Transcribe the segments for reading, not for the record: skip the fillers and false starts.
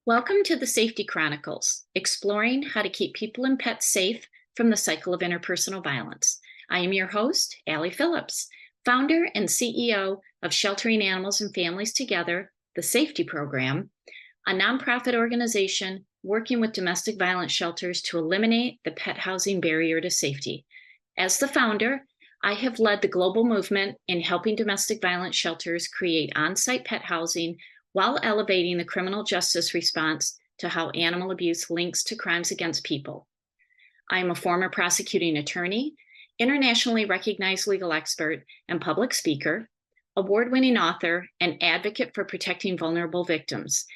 Welcome to the SAFeTy Chronicles, exploring how to keep people and pets safe from the cycle of interpersonal violence. I am your host, Allie Phillips, founder and CEO of Sheltering Animals and Families Together, the SAFeTy Program, a nonprofit organization working with domestic violence shelters to eliminate the pet housing barrier to safety. As the founder, I have led the global movement in helping domestic violence shelters create on-site pet housing while elevating the criminal justice response to how animal abuse links to crimes against people. I am a former prosecuting attorney, internationally recognized legal expert and public speaker, award-winning author, and advocate for protecting vulnerable victims.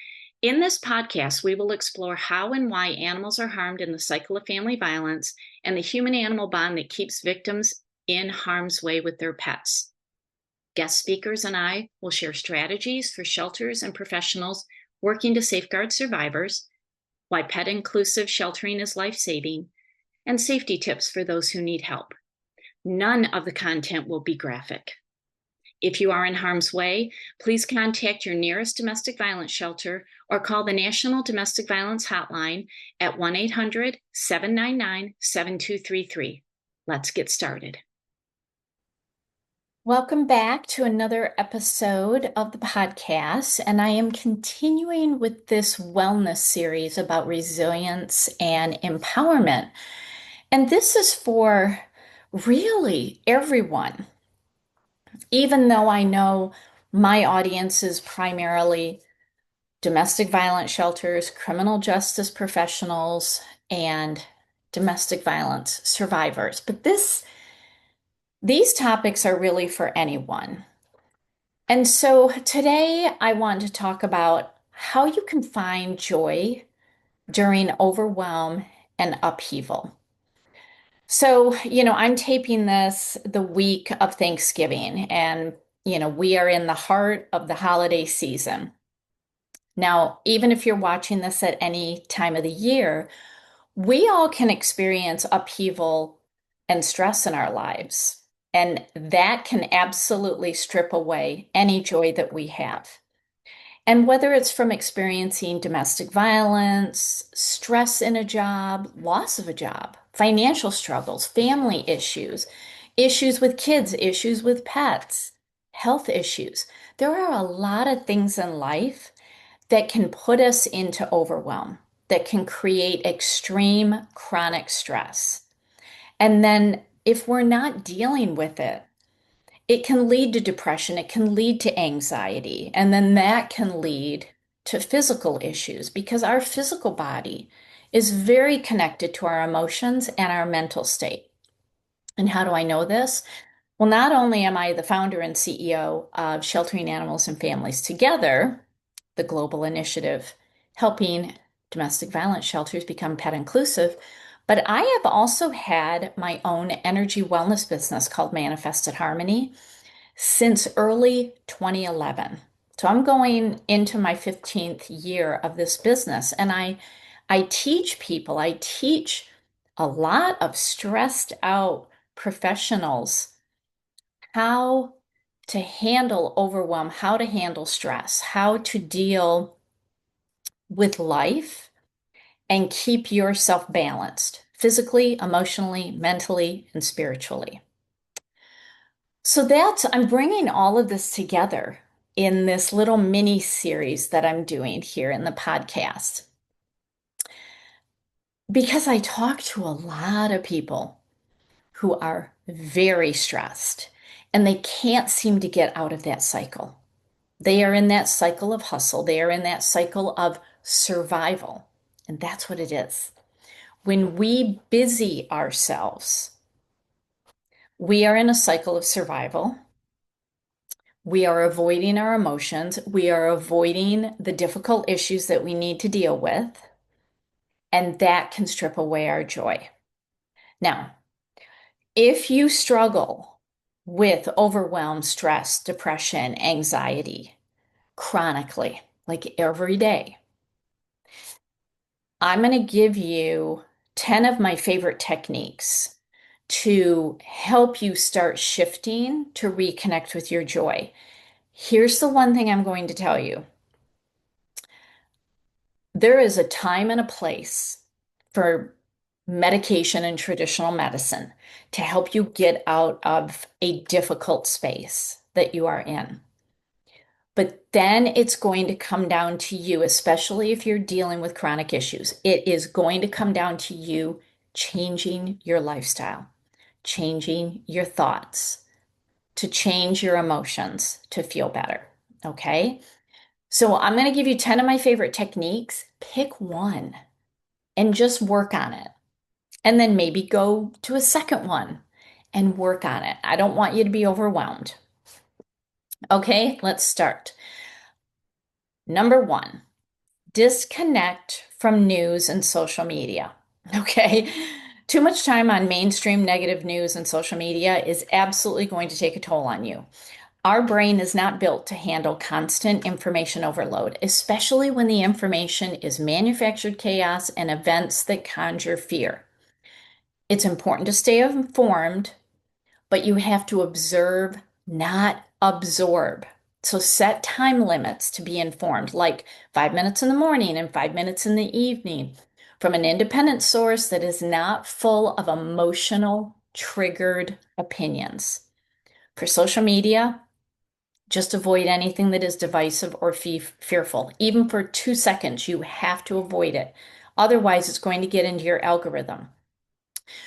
In this podcast, we will explore how and why animals are harmed in the cycle of family violence and the human-animal bond that keeps victims in harm's way with their pets. Guest speakers and I will share strategies for shelters and professionals working to safeguard survivors, why pet-inclusive sheltering is life-saving, and safety tips for those who need help. None of the content will be graphic. If you are in harm's way, please contact your nearest domestic violence shelter or call the National Domestic Violence Hotline at 1-800-799-7233. Let's get started. Welcome back to another episode of the podcast, and I am continuing with this wellness series about resilience and empowerment. And this is for really everyone, even though I know my audience is primarily domestic violence shelters, criminal justice professionals, and domestic violence survivors. But these topics are really for anyone. And so today I want to talk about how you can find joy during overwhelm and upheaval. So, I'm taping this the week of Thanksgiving, and, we are in the heart of the holiday season. Now, even if you're watching this at any time of the year, we all can experience upheaval and stress in our lives. And that can absolutely strip away any joy that we have. And whether it's from experiencing domestic violence, stress in a job, loss of a job, financial struggles, family issues, issues with kids, issues with pets, health issues, there are a lot of things in life that can put us into overwhelm, that can create extreme chronic stress. And then if we're not dealing with it, it can lead to depression, it can lead to anxiety, and then that can lead to physical issues because our physical body is very connected to our emotions and our mental state. And how do I know this? Well, not only am I the founder and CEO of Sheltering Animals and Families Together, the global initiative helping domestic violence shelters become pet inclusive, but I have also had my own energy wellness business called Manifested Harmony since early 2011. So I'm going into my 15th year of this business, and I teach people, I teach a lot of stressed out professionals how to handle overwhelm, how to handle stress, how to deal with life and keep yourself balanced physically, emotionally, mentally, and spiritually. So I'm bringing all of this together in this little mini series that I'm doing here in the podcast. Because I talk to a lot of people who are very stressed and they can't seem to get out of that cycle. They are in that cycle of hustle. They are in that cycle of survival. And that's what it is. When we busy ourselves, we are in a cycle of survival. We are avoiding our emotions. We are avoiding the difficult issues that we need to deal with. And that can strip away our joy. Now, if you struggle with overwhelm, stress, depression, anxiety chronically, like every day, I'm going to give you 10 of my favorite techniques to help you start shifting to reconnect with your joy. Here's the one thing I'm going to tell you. There is a time and a place for medication and traditional medicine to help you get out of a difficult space that you are in. But then it's going to come down to you, especially if you're dealing with chronic issues. It is going to come down to you changing your lifestyle, changing your thoughts, to change your emotions to feel better. Okay. So I'm going to give you 10 of my favorite techniques. Pick one and just work on it. And then maybe go to a second one and work on it. I don't want you to be overwhelmed. Okay, let's start. Number one, disconnect from news and social media. Okay, too much time on mainstream negative news and social media is absolutely going to take a toll on you. Our brain is not built to handle constant information overload, especially when the information is manufactured chaos and events that conjure fear. It's important to stay informed, but you have to observe, not absorb. So set time limits to be informed, like 5 minutes in the morning and 5 minutes in the evening, from an independent source that is not full of emotional, triggered opinions. For social media, just avoid anything that is divisive or fearful. Even for 2 seconds, you have to avoid it. Otherwise, it's going to get into your algorithm.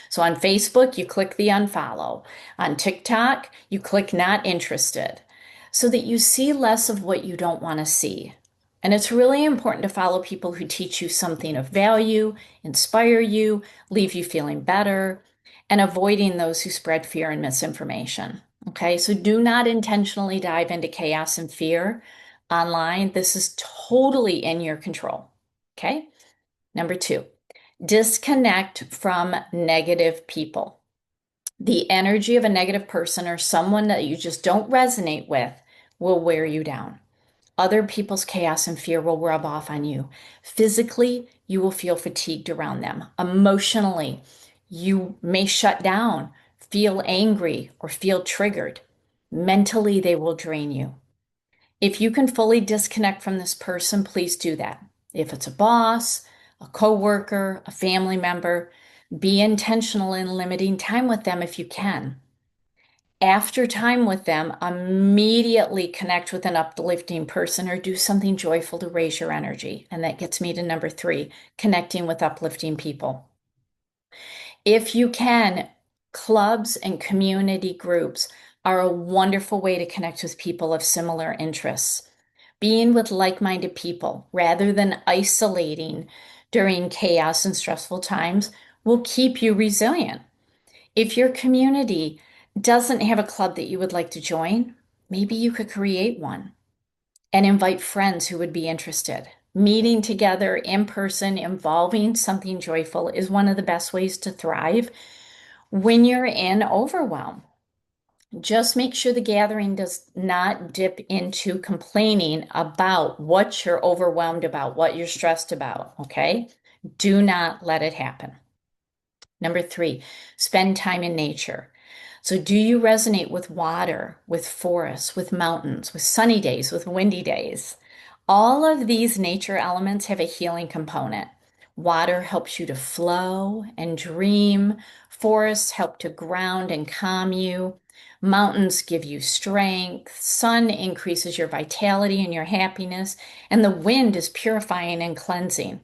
So on Facebook, you click the unfollow. On TikTok, you click not interested so that you see less of what you don't want to see. And it's really important to follow people who teach you something of value, inspire you, leave you feeling better, and avoiding those who spread fear and misinformation. Okay, so do not intentionally dive into chaos and fear online. This is totally in your control. Okay, number two. Disconnect from negative people. The energy of a negative person or someone that you just don't resonate with will wear you down. Other people's chaos and fear will rub off on you. Physically, you will feel fatigued around them. Emotionally, you may shut down, feel angry, or feel triggered. Mentally, they will drain you. If you can fully disconnect from this person, please do that. If it's a boss, a coworker, a family member, be intentional in limiting time with them if you can. After time with them, immediately connect with an uplifting person or do something joyful to raise your energy. And that gets me to number three, connecting with uplifting people. If you can, clubs and community groups are a wonderful way to connect with people of similar interests. Being with like-minded people rather than isolating during chaos and stressful times will keep you resilient. If your community doesn't have a club that you would like to join, maybe you could create one and invite friends who would be interested. Meeting together in person, involving something joyful is one of the best ways to thrive when you're in overwhelm. Just make sure the gathering does not dip into complaining about what you're overwhelmed about, what you're stressed about, okay? Do not let it happen. Number three, spend time in nature. So do you resonate with water, with forests, with mountains, with sunny days, with windy days? All of these nature elements have a healing component. Water helps you to flow and dream. Forests help to ground and calm you. Mountains give you strength. Sun increases your vitality and your happiness. And the wind is purifying and cleansing.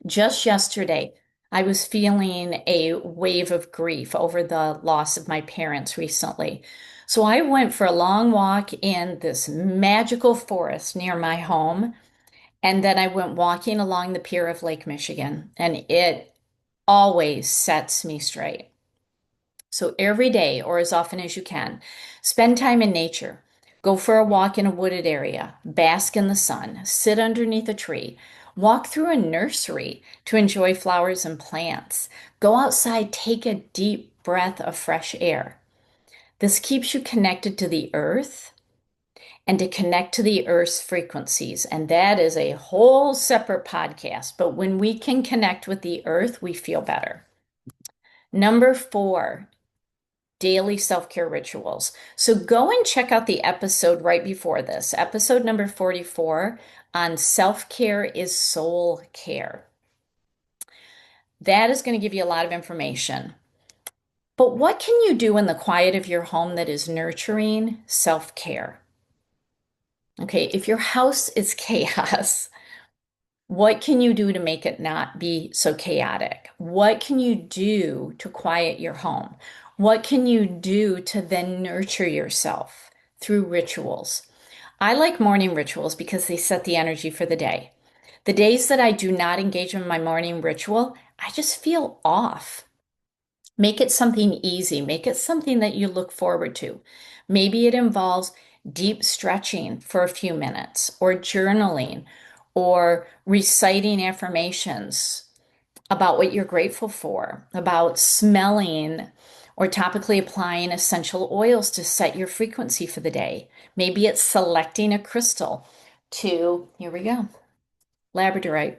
Just yesterday, I was feeling a wave of grief over the loss of my parents recently. So I went for a long walk in this magical forest near my home. And then I went walking along the pier of Lake Michigan, and it always sets me straight. So every day, or as often as you can, spend time in nature. Go for a walk in a wooded area, bask in the sun, sit underneath a tree, walk through a nursery to enjoy flowers and plants. Go outside, take a deep breath of fresh air. This keeps you connected to the earth and to connect to the earth's frequencies. And that is a whole separate podcast. But when we can connect with the earth, we feel better. Number four, daily self-care rituals. So go and check out the episode right before this, episode number 44. on self-care is soul care. That is going to give you a lot of information. But what can you do in the quiet of your home that is nurturing self-care? Okay, if your house is chaos, what can you do to make it not be so chaotic? What can you do to quiet your home? What can you do to then nurture yourself through rituals? I like morning rituals because they set the energy for the day. The days that I do not engage in my morning ritual, I just feel off. Make it something easy. Make it something that you look forward to. Maybe it involves deep stretching for a few minutes, or journaling, or reciting affirmations about what you're grateful for, about smelling or topically applying essential oils to set your frequency for the day. Maybe it's selecting a crystal to, here we go, labradorite.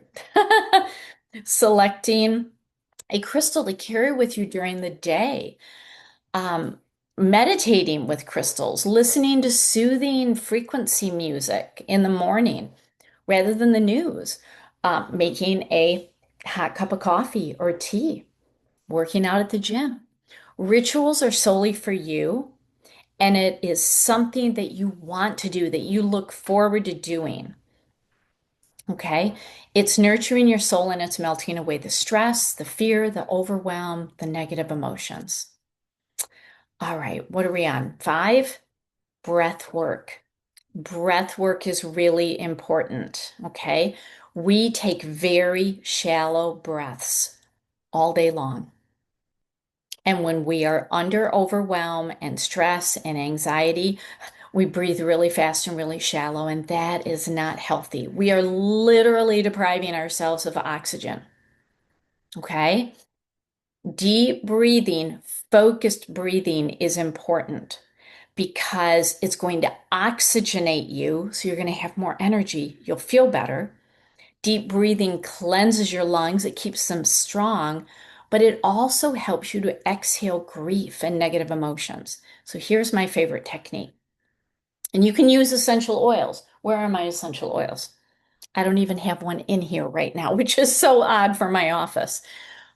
Selecting a crystal to carry with you during the day. Um, Meditating with crystals, listening to soothing frequency music in the morning rather than the news, making a hot cup of coffee or tea, working out at the gym. Rituals are solely for you, and it is something that you want to do, that you look forward to doing. Okay? It's nurturing your soul and it's melting away the stress, the fear, the overwhelm, the negative emotions. All right, what are we on? 5, breath work. Breath work is really important. Okay? We take very shallow breaths all day long. And when we are under overwhelm and stress and anxiety, we breathe really fast and really shallow, and that is not healthy. We are literally depriving ourselves of oxygen. Okay? Deep breathing, focused breathing is important because it's going to oxygenate you, so you're going to have more energy. You'll feel better. Deep breathing cleanses your lungs, it keeps them strong, but it also helps you to exhale grief and negative emotions. So here's my favorite technique. And you can use essential oils. Where are my essential oils? I don't even have one in here right now, which is so odd for my office.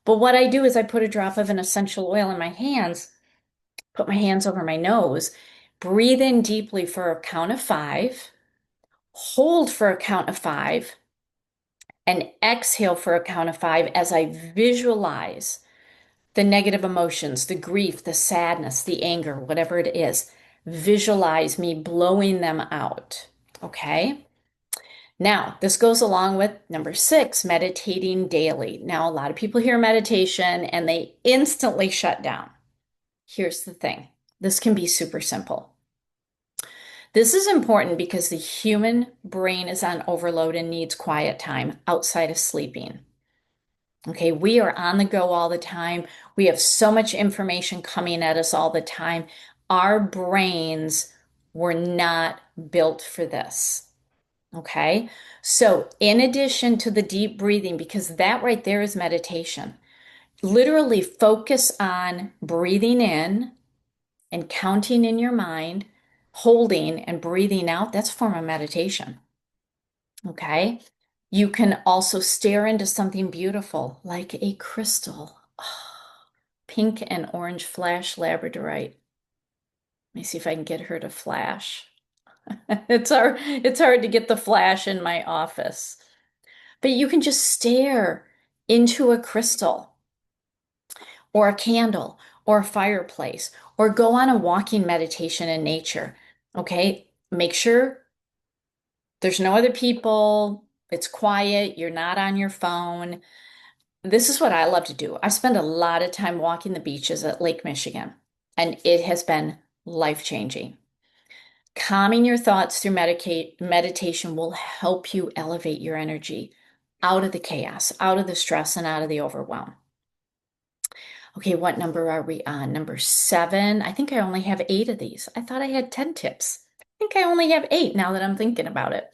But what I do is I put a drop of an essential oil in my hands, put my hands over my nose, breathe in deeply for a count of 5, hold for a count of 5, and exhale for a count of 5 as I visualize the negative emotions, the grief, the sadness, the anger, whatever it is. Visualize me blowing them out. Okay? Now, this goes along with number 6, meditating daily. Now, a lot of people hear meditation and they instantly shut down. Here's the thing. This can be super simple. This is important because the human brain is on overload and needs quiet time outside of sleeping. Okay, we are on the go all the time. We have so much information coming at us all the time. Our brains were not built for this. Okay, so in addition to the deep breathing, because that right there is meditation, literally focus on breathing in and counting in your mind, holding and breathing out. That's a form of meditation. Okay. You can also stare into something beautiful like a crystal. Pink and orange flash labradorite. Let me see if I can get her to flash. It's hard to get the flash in my office. But you can just stare into a crystal or a candle or a fireplace or go on a walking meditation in nature. Okay? Make sure there's no other people, it's quiet, you're not on your phone. This is what I love to do. I spend a lot of time walking the beaches at Lake Michigan, and it has been life-changing. Calming your thoughts through meditation will help you elevate your energy out of the chaos, out of the stress, and out of the overwhelm. Okay, what number are we on? Number 7. I think I only have 8 of these. I thought I had 10 tips. I think I only have 8 now that I'm thinking about it.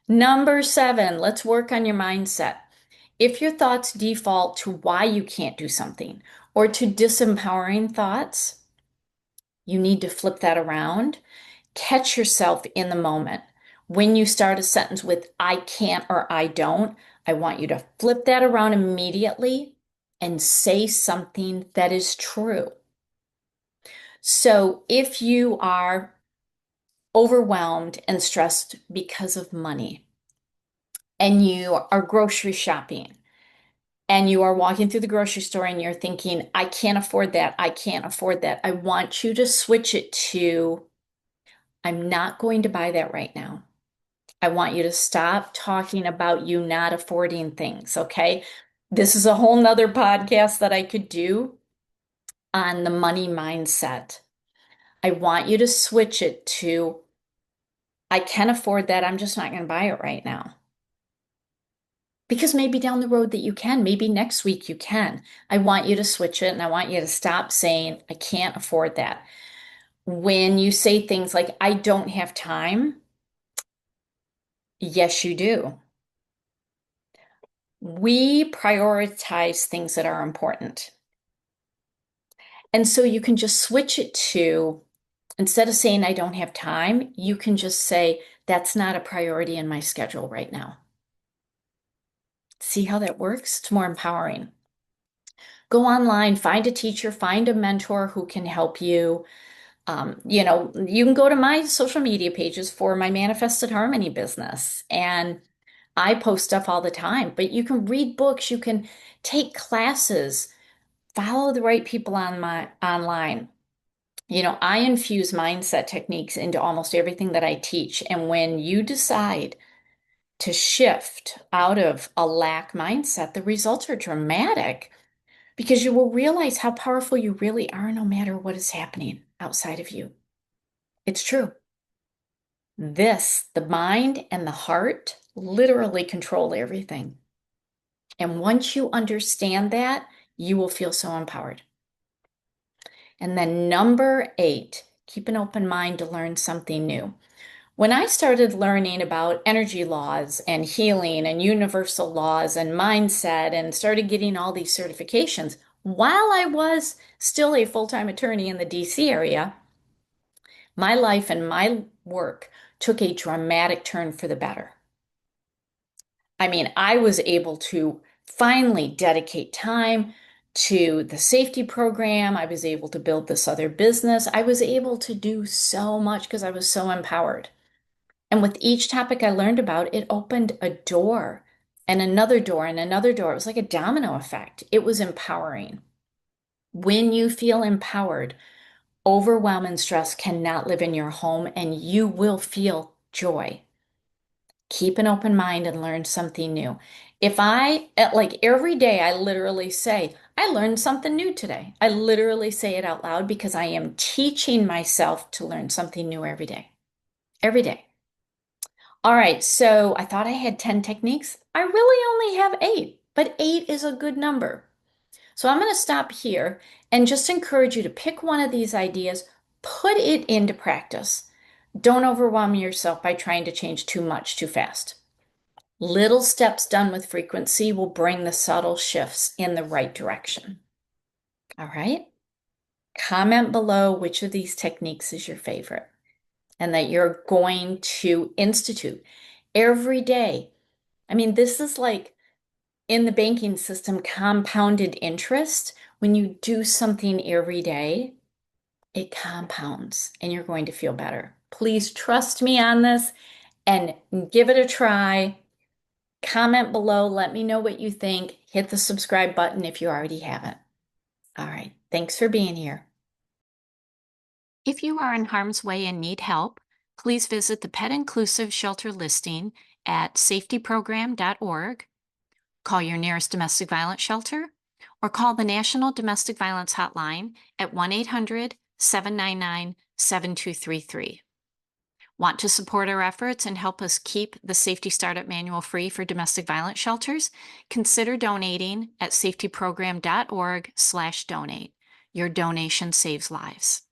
Number 7, let's work on your mindset. If your thoughts default to why you can't do something or to disempowering thoughts, you need to flip that around. Catch yourself in the moment. When you start a sentence with I can't or I don't, I want you to flip that around immediately and say something that is true. So if you are overwhelmed and stressed because of money, and you are grocery shopping, and you are walking through the grocery store and you're thinking, I can't afford that, I can't afford that, I want you to switch it to, I'm not going to buy that right now. I want you to stop talking about you not affording things, okay? This is a whole nother podcast that I could do on the money mindset. I want you to switch it to, I can afford that, I'm just not going to buy it right now. Because maybe down the road that you can, maybe next week you can. I want you to switch it and I want you to stop saying, I can't afford that. When you say things like, I don't have time, yes, you do. We prioritize things that are important. And so you can just switch it to, instead of saying, I don't have time, you can just say, that's not a priority in my schedule right now. See how that works? It's more empowering. Go online, find a teacher, find a mentor who can help you. You can go to my social media pages for my Manifested Harmony business, and I post stuff all the time, but you can read books, you can take classes, follow the right people on my online. I infuse mindset techniques into almost everything that I teach. And when you decide to shift out of a lack mindset, the results are dramatic because you will realize how powerful you really are no matter what is happening outside of you. It's true. The mind and the heart, literally control everything. And once you understand that, you will feel so empowered. And then number 8, keep an open mind to learn something new. When I started learning about energy laws and healing and universal laws and mindset and started getting all these certifications, while I was still a full-time attorney in the DC area, my life and my work took a dramatic turn for the better. I mean, I was able to finally dedicate time to the SAFeTy program. I was able to build this other business. I was able to do so much because I was so empowered. And with each topic I learned about, it opened a door and another door and another door. It was like a domino effect. It was empowering. When you feel empowered, overwhelm and stress cannot live in your home, and you will feel joy. Keep an open mind and learn something new. If I, like every day, I literally say, I learned something new today. I literally say it out loud because I am teaching myself to learn something new every day. Every day. All right, so I thought I had 10 techniques. I really only have 8, but 8 is a good number. So I'm going to stop here and just encourage you to pick one of these ideas, put it into practice. Don't overwhelm yourself by trying to change too much too fast. Little steps done with frequency will bring the subtle shifts in the right direction. All right? Comment below which of these techniques is your favorite and that you're going to institute every day. I mean, this is like in the banking system, compounded interest. When you do something every day, it compounds and you're going to feel better. Please trust me on this and give it a try. Comment below. Let me know what you think. Hit the subscribe button if you already haven't. All right. Thanks for being here. If you are in harm's way and need help, please visit the Pet Inclusive Shelter listing at SAFeTyProgram.org. Call your nearest domestic violence shelter, or call the National Domestic Violence Hotline at 1-800-799-7233. Want to support our efforts and help us keep the SAFeTy Startup Manual free for domestic violence shelters? Consider donating at SAFeTyProgram.org/donate. Your donation saves lives.